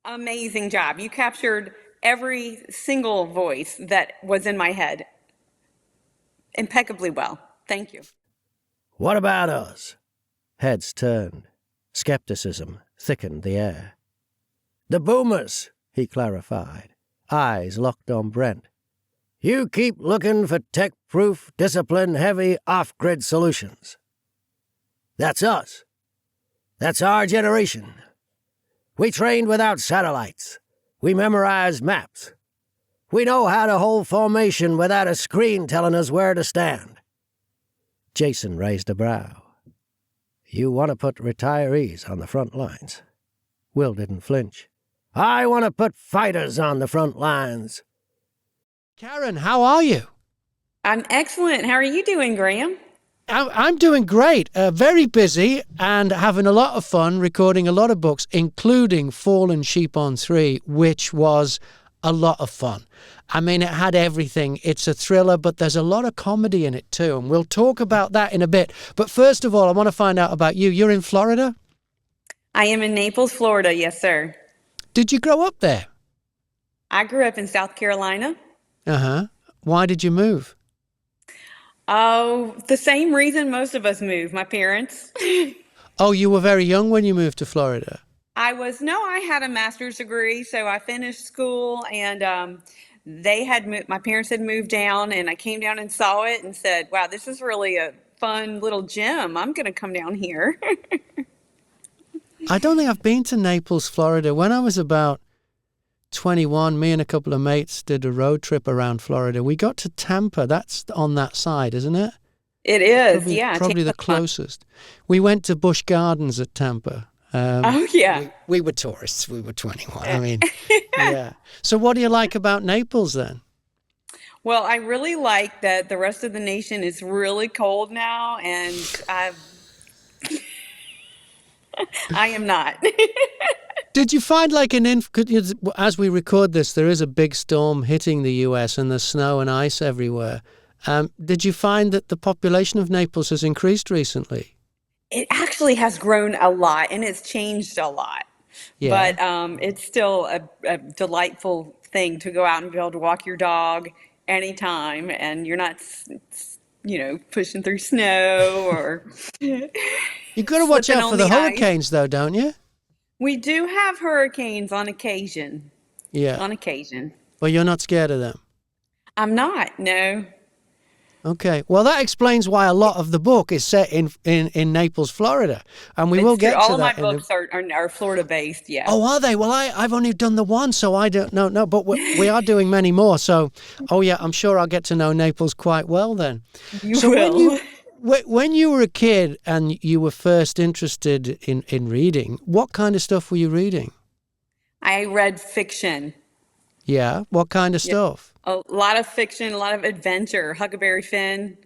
Amazing job. You captured every single voice that was in my head impeccably well. Thank you. What about us? Heads turned. Skepticism thickened the air. The boomers, he clarified, eyes locked on Brent. You keep looking for tech-proof, discipline-heavy, off-grid solutions. That's us. That's our generation. We trained without satellites. We memorized maps. We know how to hold formation without a screen telling us where to stand. Jason raised a brow. You want to put retirees on the front lines? Will didn't flinch. I want to put fighters on the front lines. Karen, how are you? I'm excellent. How are you doing, Graham? I'm doing great. Very busy and having a lot of fun recording a lot of books, including Falen Sheep on 3, which was a lot of fun. I mean, it had everything. It's a thriller, but there's a lot of comedy in it too, and we'll talk about that in a bit. But first of all, I want to find out about you. You're in Florida? I am in Naples, Florida. Yes, sir. Did you grow up there? I grew up in South Carolina. Uh-huh. Why did you move? Oh, the same reason most of us move, my parents. Oh, you were very young when you moved to Florida. I had a master's degree, so I finished school, and my parents had moved down, and I came down and saw it and said, wow, this is really a fun little gem. I'm going to come down here. I don't think I've been to Naples, Florida. When I was about 21, me and a couple of mates did a road trip around Florida. We got to Tampa. That's on that side, isn't it? It is, probably, yeah. Probably the closest. We went to Busch Gardens at Tampa. Oh, yeah. We were tourists. We were 21. I mean, yeah. So what do you like about Naples then? Well, I really like that the rest of the nation is really cold now, and I am not. Did you find as we record this, there is a big storm hitting the US and there's snow and ice everywhere. Did you find that the population of Naples has increased recently? It actually has grown a lot, and it's changed a lot. Yeah. But it's still a delightful thing to go out and be able to walk your dog anytime, and you're not, pushing through snow or you got to watch out for the hurricanes, though, don't you? We do have hurricanes on occasion. Yeah. On occasion. But you're not scared of them? I'm not, no. Okay. Well, that explains why a lot of the book is set in Naples, Florida. And we will get to that. All of my books are Florida-based, yeah. Oh, are they? Well, I've only done the one, so I don't know. No, but we are doing many more. So, I'm sure I'll get to know Naples quite well then. You will. When you were a kid and you were first interested in reading, what kind of stuff were you reading? I read fiction. Yeah? What kind of stuff? A lot of fiction, a lot of adventure. Huckleberry Finn,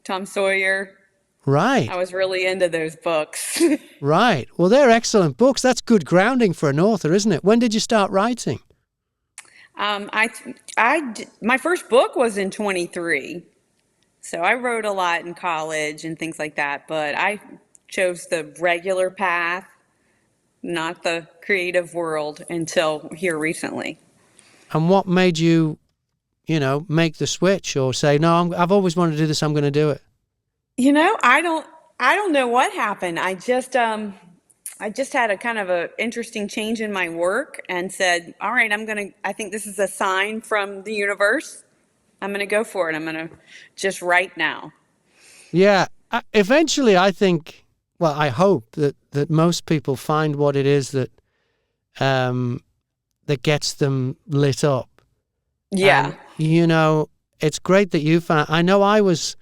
Tom Sawyer. Right. I was really into those books. Right. Well, they're excellent books. That's good grounding for an author, isn't it? When did you start writing? My first book was in 23. So I wrote a lot in college and things like that, but I chose the regular path, not the creative world, until here recently. And what made you, make the switch or say, no, I've always wanted to do this, I'm going to do it? I don't know what happened. I just had a kind of a interesting change in my work and said, all right, I think this is a sign from the universe. I'm going to go for it. I'm going to just write now. Yeah. Eventually, I think, I hope that most people find what it is that gets them lit up. Yeah. And, it's great that you found. I know I was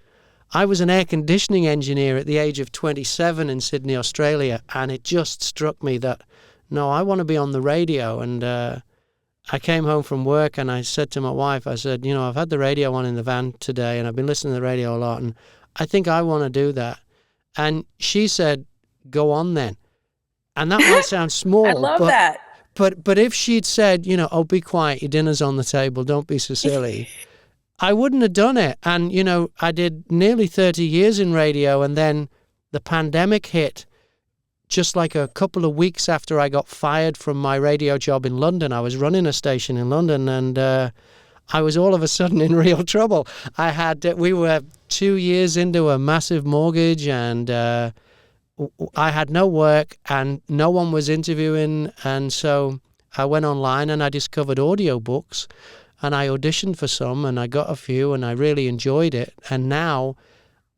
an air conditioning engineer at the age of 27 in Sydney, Australia, and it just struck me that, no, I want to be on the radio. And I came home from work and I said to my wife, I said, I've had the radio on in the van today and I've been listening to the radio a lot and I think I want to do that. And she said, go on then. And that might sound small. I love that. But if she'd said, be quiet, your dinner's on the table, don't be so silly, I wouldn't have done it. And, I did nearly 30 years in radio and then the pandemic hit just like a couple of weeks after I got fired from my radio job in London. I was running a station in London, and I was all of a sudden in real trouble. We were 2 years into a massive mortgage, and I had no work, and no one was interviewing, and so I went online and I discovered audiobooks, and I auditioned for some, and I got a few, and I really enjoyed it, and now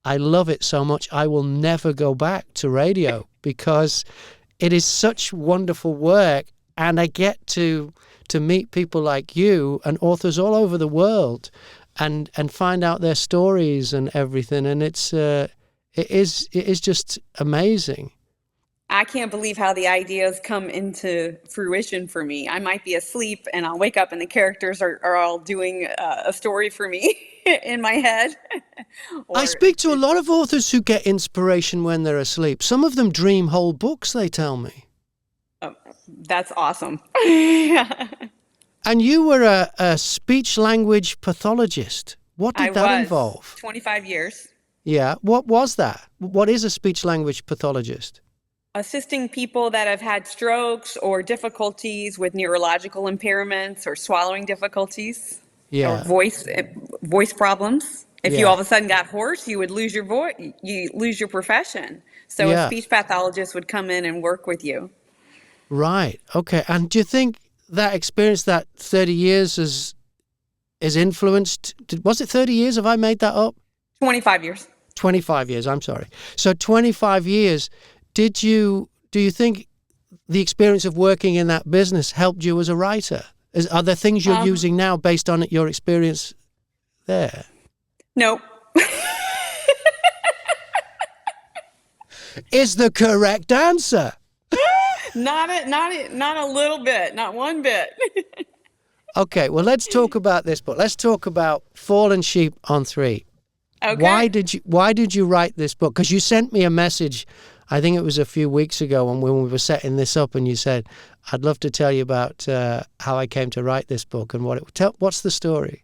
I love it so much I will never go back to radio because it is such wonderful work, and I get to meet people like you and authors all over the world and find out their stories and everything, and it is just amazing. I can't believe how the ideas come into fruition for me. I might be asleep and I'll wake up and the characters are all doing a story for me in my head. I Or speak to a lot of authors who get inspiration when they're asleep. Some of them dream whole books, they tell me. that's awesome. And you were a speech language pathologist. What did that involve? 25 years. Yeah. What was that? What is a speech language pathologist? Assisting people that have had strokes or difficulties with neurological impairments or swallowing difficulties or Yeah. voice problems. If you Yeah. all of a sudden got hoarse, you would lose your voice, you lose your profession. So a Yeah. speech pathologist would come in and work with you. Right. Okay. And do you think that experience, that 30 years has influenced? Was it 30 years? Have I made that up? 25 years. 25 years. I'm sorry. So 25 years. Do you think the experience of working in that business helped you as a writer? Are there things you're using now based on your experience there? Nope. Is the correct answer. Not a little bit, not one bit. Okay, well, let's talk about this book. Let's talk about Falen Sheep on 3. Okay. Why did you write this book? Because you sent me a message, I think it was a few weeks ago when we were setting this up, and you said, I'd love to tell you about how I came to write this book and what's the story?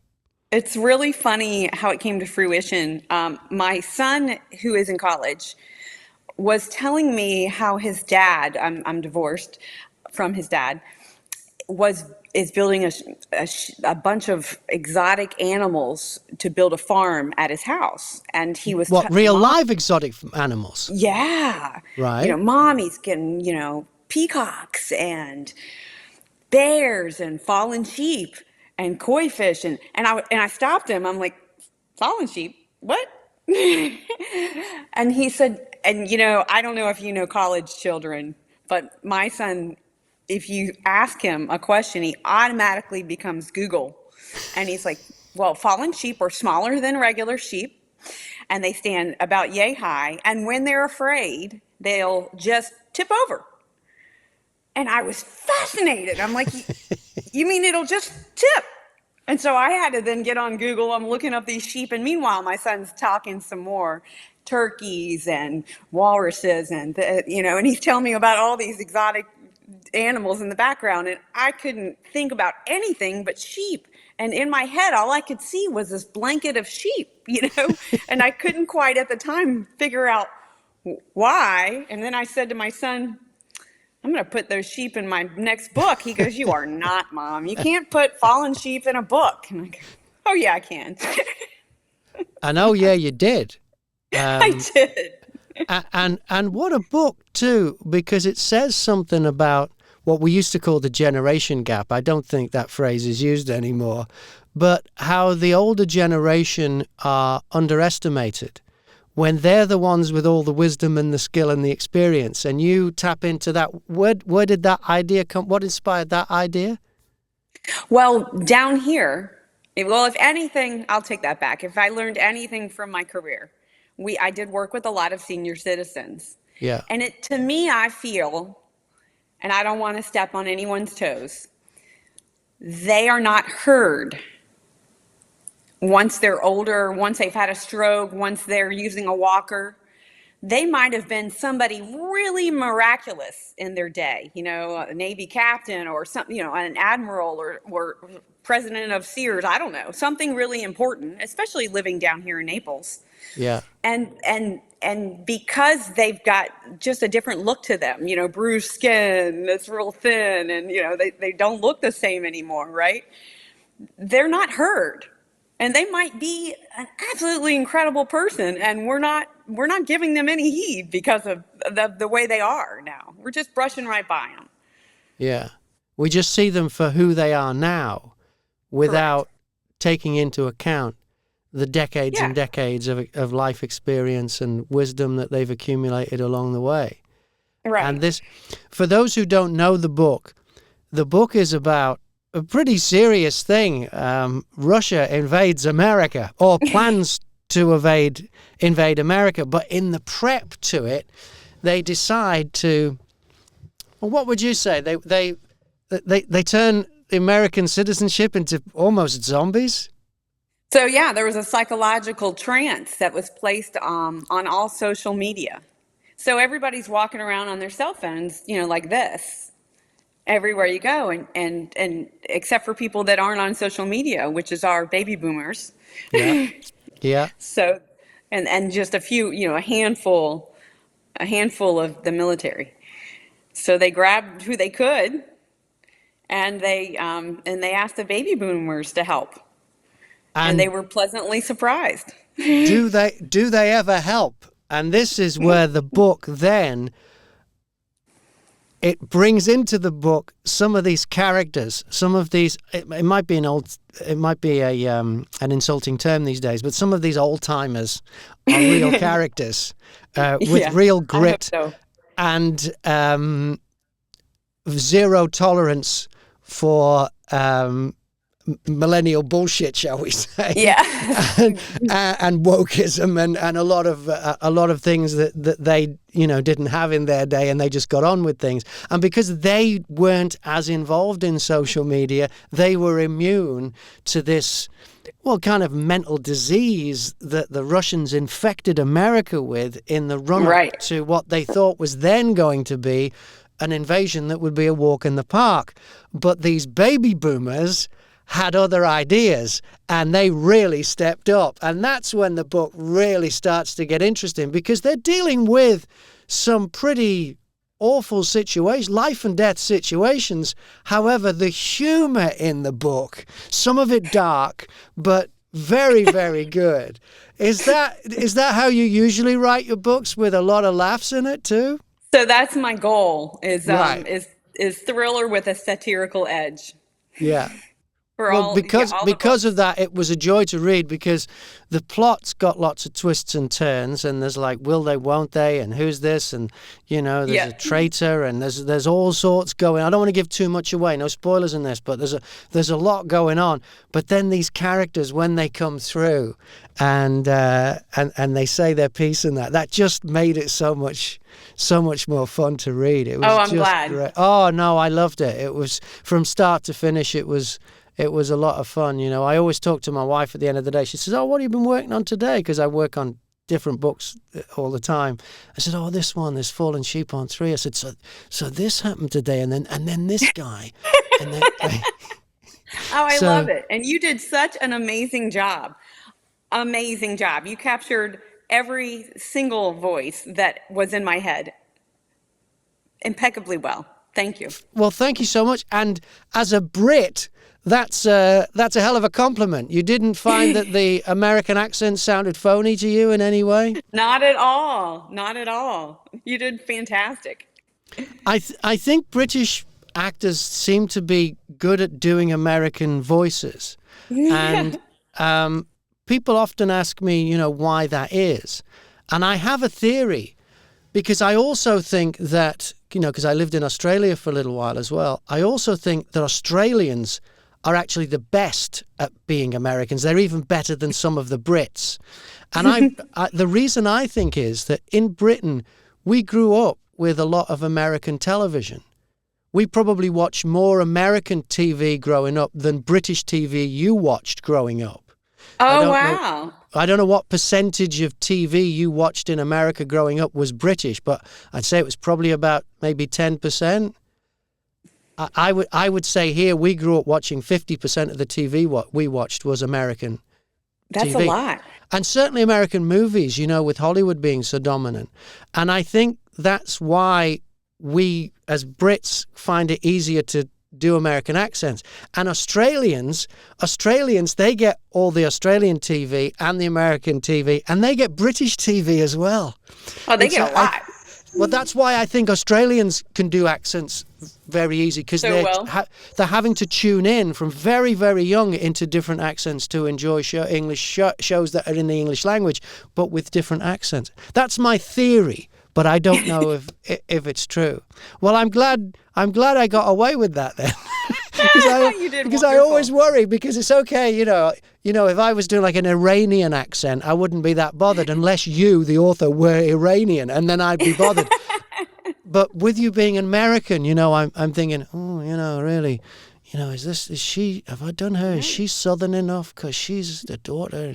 It's really funny how it came to fruition. My son, who is in college, was telling me how his dad, I'm divorced from his dad, is building a bunch of exotic animals to build a farm at his house. And he was Live exotic animals? Yeah. Right. Mommy's getting, peacocks and bears and fallen sheep and koi fish. And I stopped him. I'm like, fallen sheep? What? And he said, and I don't know if you know college children, but my son, if you ask him a question, he automatically becomes Google. And he's like, well, fallen sheep are smaller than regular sheep, and they stand about yay high. And when they're afraid, they'll just tip over. And I was fascinated. I'm like, you mean it'll just tip? And so I had to then get on Google. I'm looking up these sheep. And meanwhile, my son's talking some more turkeys and walruses and he's telling me about all these exotic animals in the background. And I couldn't think about anything but sheep. And in my head, all I could see was this blanket of sheep, and I couldn't quite at the time figure out why. And then I said to my son, I'm going to put those sheep in my next book. He goes, you are not, Mom. You can't put fallen sheep in a book. And I go, oh, yeah, I can. And oh, yeah, you did. I did. And what a book, too, because it says something about what we used to call the generation gap. I don't think that phrase is used anymore, but how the older generation are underestimated when they're the ones with all the wisdom and the skill and the experience, and you tap into that. Where did that idea come? What inspired that idea? Well, down here, if anything, I'll take that back. If I learned anything from my career, I did work with a lot of senior citizens. Yeah. And to me, I feel, and I don't want to step on anyone's toes, they are not heard. Once they're older, once they've had a stroke, once they're using a walker, they might have been somebody really miraculous in their day, a Navy captain or something, an admiral or president of Sears, I don't know, something really important, especially living down here in Naples. Yeah. And and because they've got just a different look to them, bruised skin that's real thin, and they don't look the same anymore, right? They're not heard. And they might be an absolutely incredible person, and we're not giving them any heed because of the way they are now. We're just brushing right by them. Yeah. We just see them for who they are now without taking into account the decades and decades of life experience and wisdom that they've accumulated along the way. Right. And this, for those who don't know the book is about a pretty serious thing. Russia invades America, or plans to invade America, but in the prep to it, they decide to. Well, what would you say? They turn American citizenship into almost zombies. So yeah, there was a psychological trance that was placed on all social media. So everybody's walking around on their cell phones, like this, everywhere you go, and except for people that aren't on social media, which is our baby boomers. Yeah, yeah. So, and just a few, a handful of the military. So they grabbed who they could, and they asked the baby boomers to help, and they were pleasantly surprised. Do they ever help? And this is where the book then, it brings into the book some of these characters, some of these, it might be an insulting term these days, but some of these old timers are real characters with real grit and zero tolerance for millennial bullshit, shall we say? Yeah. and wokeism and a lot of things that they didn't have in their day, and they just got on with things. And because they weren't as involved in social media, they were immune to this kind of mental disease that the Russians infected America with in the run-up to what they thought was then going to be an invasion that would be a walk in the park. But these baby boomers had other ideas, and they really stepped up. And that's when the book really starts to get interesting, because they're dealing with some pretty awful situations, life and death situations. However, the humor in the book, some of it dark, but very, very good. Is that how you usually write your books, with a lot of laughs in it too? So that's my goal, is thriller with a satirical edge. Yeah. Because of that, it was a joy to read, because the plot's got lots of twists and turns, and there's like, will they, won't they, and who's this, and there's a traitor, and there's all sorts going. I don't want to give too much away, no spoilers in this, but there's a lot going on. But then these characters, when they come through, and they say their piece, and that just made it so much more fun to read. It was I'm glad. Great. Oh no, I loved it. It was from start to finish. It was a lot of fun. I always talk to my wife at the end of the day. She says, "Oh, what have you been working on today?" Because I work on different books all the time. I said, "Oh, this Falen Sheep on 3." I said, "So this happened today, and then this guy." And then, I love it. And you did such an amazing job. Amazing job. You captured every single voice that was in my head impeccably well. Thank you. Well, thank you so much. And as a Brit, that's a hell of a compliment. You didn't find that the American accent sounded phony to you in any way? Not at all. Not at all. You did fantastic. I think British actors seem to be good at doing American voices. And people often ask me, why that is. And I have a theory, because I also think that, because I lived in Australia for a little while as well, I also think that Australians are actually the best at being Americans. They're even better than some of the Brits. And the reason I think is that in Britain, we grew up with a lot of American television. We probably watched more American TV growing up than British TV you watched growing up. Oh, wow. I don't know what percentage of TV you watched in America growing up was British, but I'd say it was probably about maybe 10%. I would say here we grew up watching 50% of the TV what we watched was American That's a TV. lot. And certainly American movies, with Hollywood being so dominant. And I think that's why we, as Brits, find it easier to do American accents. And Australians, they get all the Australian TV and the American TV, and they get British TV as well. Oh, they get a lot. Well, that's why I think Australians can do accents very easy, because they're having to tune in from very, very young into different accents to enjoy English shows that are in the English language, but with different accents. That's my theory, but I don't know if it's true. Well, I'm glad I got away with that then. because I always worry, because it's okay, if I was doing like an Iranian accent, I wouldn't be that bothered unless you, the author, were Iranian, and then I'd be bothered. But with you being American, I'm thinking, really, have I done her? Is she Southern enough? Because she's the daughter,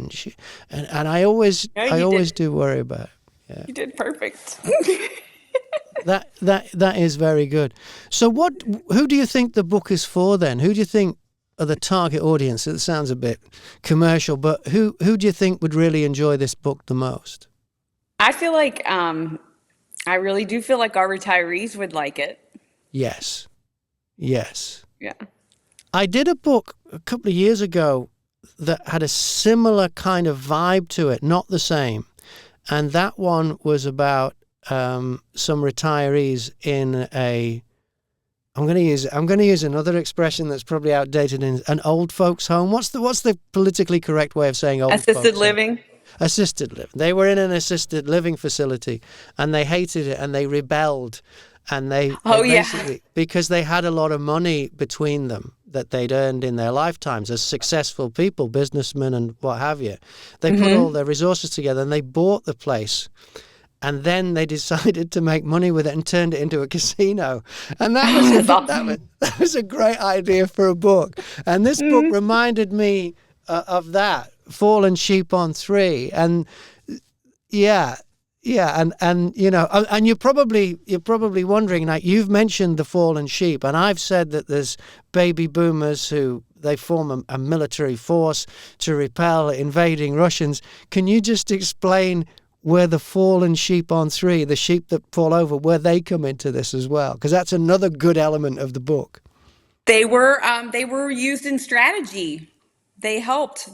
and I always do worry about it. Yeah. You did perfect. That is very good. So who do you think the book is for then? Who do you think are the target audience? It sounds a bit commercial, but who do you think would really enjoy this book the most? I feel like I really do feel like our retirees would like it. Yes. Yeah. I did a book a couple of years ago that had a similar kind of vibe to it, not the same. And that one was about some retirees in I'm going to use another expression that's probably outdated, in an old folks home. What's the politically correct way of saying old folks home? Assisted living. Assisted living. They were in an assisted living facility, and they hated it, and they rebelled, and they basically, because they had a lot of money between them that they'd earned in their lifetimes as successful people, businessmen and what have you. They put all their resources together, and they bought the place. And then they decided to make money with it and turned it into a casino. And that was a great idea for a book. And this book reminded me of that, Falen Sheep on 3. And and you're probably wondering, like, you've mentioned the fallen sheep, and I've said that there's baby boomers who they form a military force to repel invading Russians. Can you just explain where the fallen sheep on 3, the sheep that fall over, where they come into this as well? Because that's another good element of the book. They were used in strategy. They helped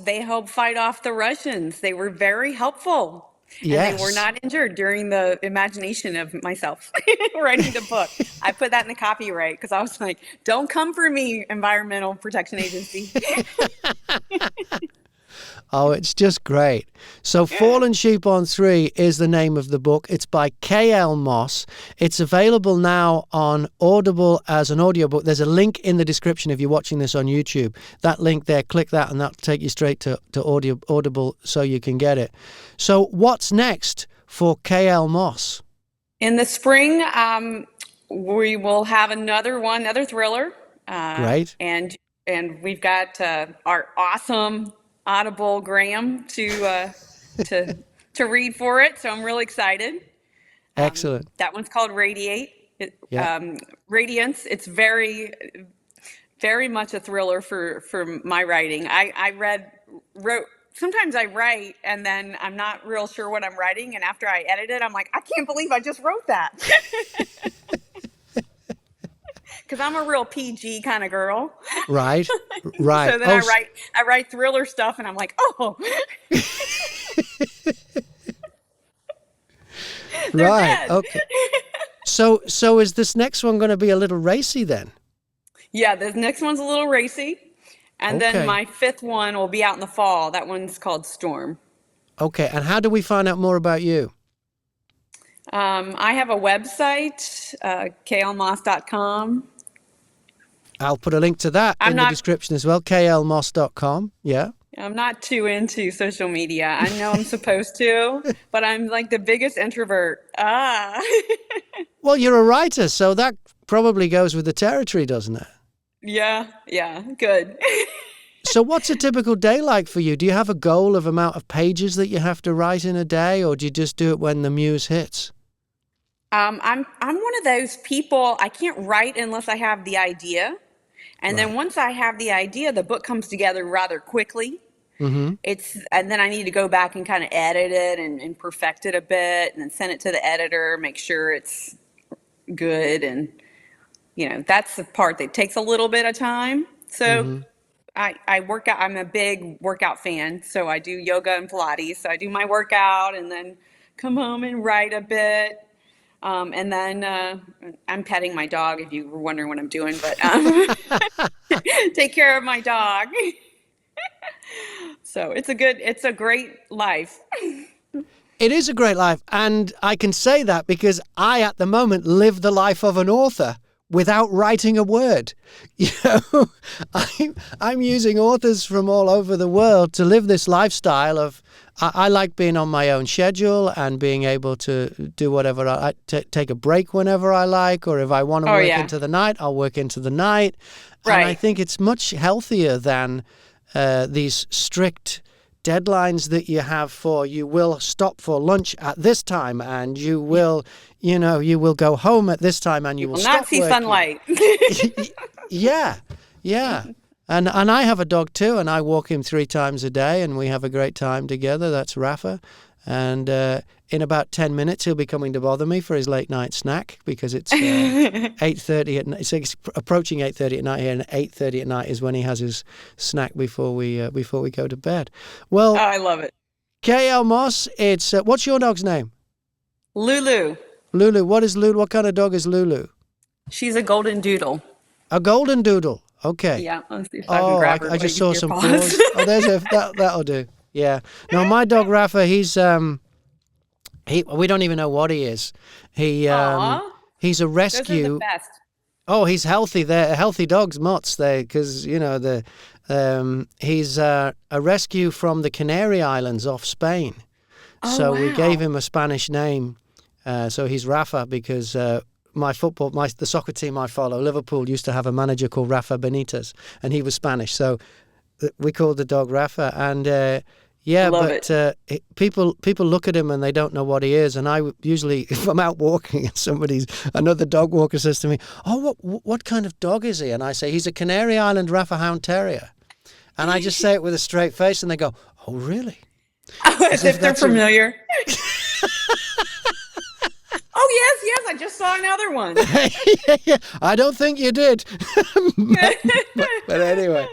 fight off the Russians. They were very helpful. Yes. And they were not injured during the imagination of myself writing the book. I put that in the copyright because I was like, don't come for me, Environmental Protection Agency. Oh, it's just great. So Falen Sheep on 3 is the name of the book. It's by K.L Moss. It's available now on Audible as an audiobook. There's a link in the description if you're watching this on YouTube. That link there, click that, and that'll take you straight to Audible so you can get it. So what's next for K.L Moss? In the spring, we will have another thriller. Great. And we've got our awesome Audible Graham to read for it, so I'm really excited. Excellent. That one's called Radiance. It's very, very much a thriller for my writing. Sometimes I write and then I'm not real sure what I'm writing, and after I edit it, I'm like, I can't believe I just wrote that. Because I'm a real PG kind of girl. Right. So then I write thriller stuff, and I'm like, oh. Right. Okay. So is this next one going to be a little racy then? Yeah, the next one's a little racy. And then my 5th one will be out in the fall. That one's called Storm. Okay. And how do we find out more about you? I have a website, klmoss.com. I'll put a link to that in the description as well, klmoss.com. Yeah. I'm not too into social media. I know I'm supposed to, but I'm like the biggest introvert. Well, you're a writer, so that probably goes with the territory, doesn't it? Yeah, good. So what's a typical day like for you? Do you have a goal of amount of pages that you have to write in a day, or do you just do it when the muse hits? I'm one of those people, I can't write unless I have the idea. And then once I have the idea, the book comes together rather quickly. And then I need to go back and kind of edit it and perfect it a bit and then send it to the editor, make sure it's good. And, that's the part that takes a little bit of time. So I work out. I'm a big workout fan. So I do yoga and Pilates. So I do my workout and then come home and write a bit. And then I'm petting my dog, if you were wondering what I'm doing, but take care of my dog. So it's a great life. It is a great life, and I can say that because I, at the moment, live the life of an author without writing a word. I'm using authors from all over the world to live this lifestyle of. I like being on my own schedule and being able to do whatever take a break whenever I like, or if I want to work into the night, I'll work into the night. Right. And I think it's much healthier than these strict deadlines that you have for you will stop for lunch at this time and you will go home at this time and you will not see working. Sunlight. Yeah. And I have a dog too, and I walk him 3 times a day, and we have a great time together. That's Rafa. And in about 10 minutes, he'll be coming to bother me for his late night snack because it's 8:30 at night. So it's approaching 8:30 at night here, and 8:30 at night is when he has his snack before we go to bed. Well, Oh, I love it. K.L Moss, it's what's your dog's name? Lulu. Lulu. What is Lulu? What kind of dog is Lulu? She's a golden doodle. A golden doodle. Okay. Yeah, let's see if I can grab her. I just Wait, saw your some paws. paws. Oh, that'll do. Yeah. No, my dog Rafa, we don't even know what he is. He's a Those are rescue. the best. Oh, he's healthy. They're healthy dogs, mutts. Because he's a rescue from the Canary Islands off Spain. So we gave him a Spanish name. So he's Rafa because the soccer team I follow, Liverpool, used to have a manager called Rafa Benitez, and he was Spanish. So we called the dog Rafa, and people look at him and they don't know what he is. And I usually, if I'm out walking and another dog walker says to me, "Oh, what kind of dog is he?" And I say, "He's a Canary Island Rafa Hound Terrier," and I just say it with a straight face, and they go, "Oh, really?" As if they're familiar. Oh, yes, I just saw another one. Yeah, I don't think you did. but anyway.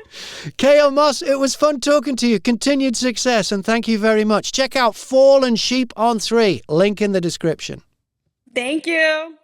K.L Moss, it was fun talking to you. Continued success, and thank you very much. Check out Falen Sheep on 3. Link in the description. Thank you.